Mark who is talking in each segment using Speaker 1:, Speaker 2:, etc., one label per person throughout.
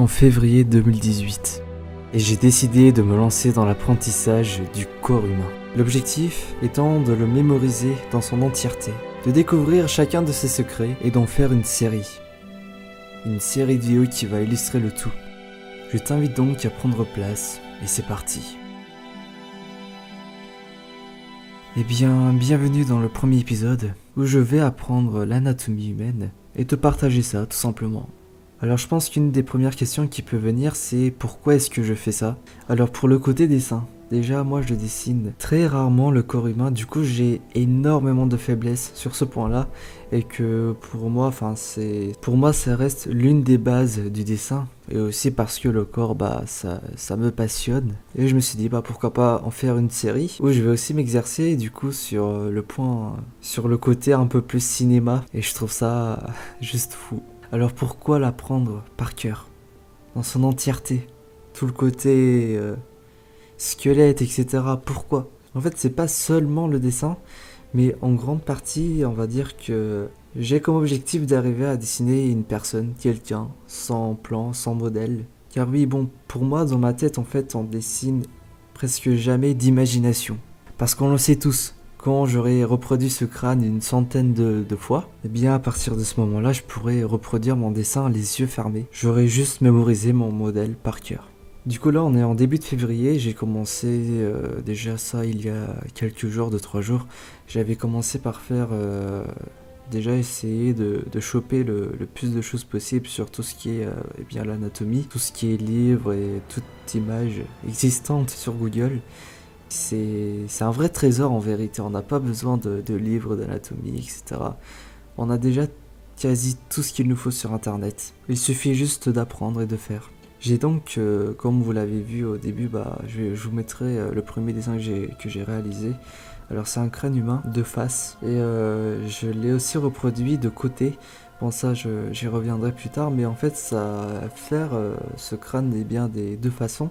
Speaker 1: en février 2018 et j'ai décidé de me lancer dans l'apprentissage du corps humain. L'objectif étant de le mémoriser dans son entièreté, de découvrir chacun de ses secrets et d'en faire une série. Une série de vidéos qui va illustrer le tout. Je t'invite donc à prendre place et c'est parti. Eh bien, bienvenue dans le premier épisode où je vais apprendre l'anatomie humaine et te partager ça tout simplement. Alors je pense qu'une des premières questions qui peut venir c'est pourquoi est-ce que je fais ça? Alors pour le côté dessin, déjà moi je dessine très rarement le corps humain, du coup j'ai énormément de faiblesses sur ce point-là et que pour moi ça reste l'une des bases du dessin et aussi parce que le corps ça me passionne et je me suis dit pourquoi pas en faire une série où je vais aussi m'exercer du coup sur le côté un peu plus cinéma et je trouve ça juste fou. Alors pourquoi l'apprendre par cœur, dans son entièreté, tout le côté squelette, etc. Pourquoi? En fait, c'est pas seulement le dessin, mais en grande partie, on va dire que j'ai comme objectif d'arriver à dessiner une personne, quelqu'un, sans plan, sans modèle. Car oui, pour moi, dans ma tête, en fait, on dessine presque jamais d'imagination. Parce qu'on le sait tous. Quand j'aurai reproduit ce crâne une centaine de fois, eh bien à partir de ce moment-là, je pourrai reproduire mon dessin les yeux fermés. J'aurai juste mémorisé mon modèle par cœur. Du coup là, on est en début de février, j'ai commencé déjà ça il y a quelques jours, 2-3 jours. J'avais commencé par faire déjà essayer de choper le plus de choses possible sur tout ce qui est bien l'anatomie, tout ce qui est livre et toute image existante sur Google. C'est un vrai trésor en vérité, on n'a pas besoin de livres d'anatomie, etc. On a déjà quasi tout ce qu'il nous faut sur internet. Il suffit juste d'apprendre et de faire. J'ai donc, comme vous l'avez vu au début, je vous mettrai le premier dessin que j'ai réalisé. Alors c'est un crâne humain de face et je l'ai aussi reproduit de côté. Bon ça j'y reviendrai plus tard, mais en fait faire ce crâne des deux façons,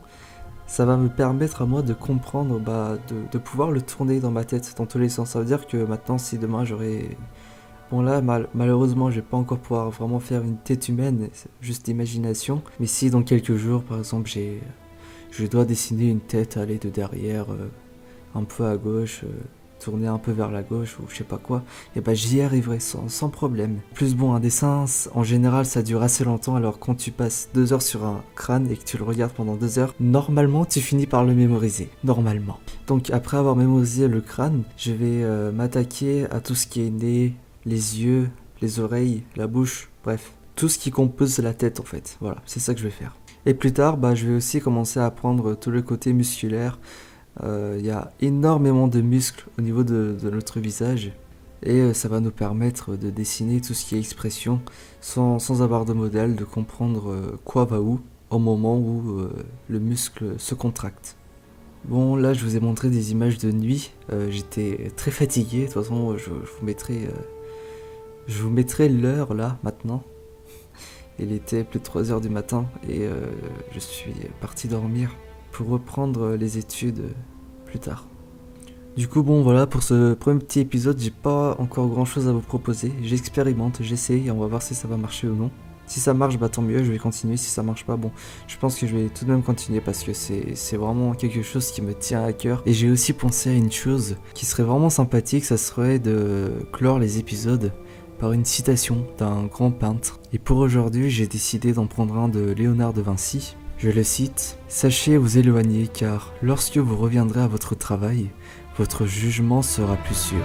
Speaker 1: ça va me permettre à moi de comprendre, de pouvoir le tourner dans ma tête dans tous les sens. Ça veut dire que maintenant, si demain j'aurais... Bon là, malheureusement, je vais pas encore pouvoir vraiment faire une tête humaine, c'est juste d'imagination. Mais si dans quelques jours, par exemple, je dois dessiner une tête, aller de derrière, un peu à gauche, tourner un peu vers la gauche ou je sais pas quoi, et j'y arriverai sans problème. Plus un dessin, en général ça dure assez longtemps, alors quand tu passes 2 heures sur un crâne et que tu le regardes pendant 2 heures, normalement tu finis par le mémoriser, normalement. Donc après avoir mémorisé le crâne, je vais m'attaquer à tout ce qui est nez, les yeux, les oreilles, la bouche, bref, tout ce qui compose la tête en fait, voilà, c'est ça que je vais faire. Et plus tard, je vais aussi commencer à apprendre tout le côté musculaire. Y a énormément de muscles au niveau de notre visage et ça va nous permettre de dessiner tout ce qui est expression sans avoir de modèle, de comprendre quoi va où au moment où le muscle se contracte. Bon là je vous ai montré des images de nuit, j'étais très fatigué, de toute façon je vous mettrai l'heure là maintenant. Il était plus de 3 heures du matin et je suis parti dormir pour reprendre les études plus tard. Du coup voilà, pour ce premier petit épisode, j'ai pas encore grand chose à vous proposer. J'expérimente, j'essaye et on va voir si ça va marcher ou non. Si ça marche, tant mieux, je vais continuer. Si ça marche pas, je pense que je vais tout de même continuer parce que c'est vraiment quelque chose qui me tient à cœur. Et j'ai aussi pensé à une chose qui serait vraiment sympathique, ça serait de clore les épisodes par une citation d'un grand peintre. Et pour aujourd'hui, j'ai décidé d'en prendre un de Léonard de Vinci. Je le cite: « Sachez vous éloigner car lorsque vous reviendrez à votre travail, votre jugement sera plus sûr. »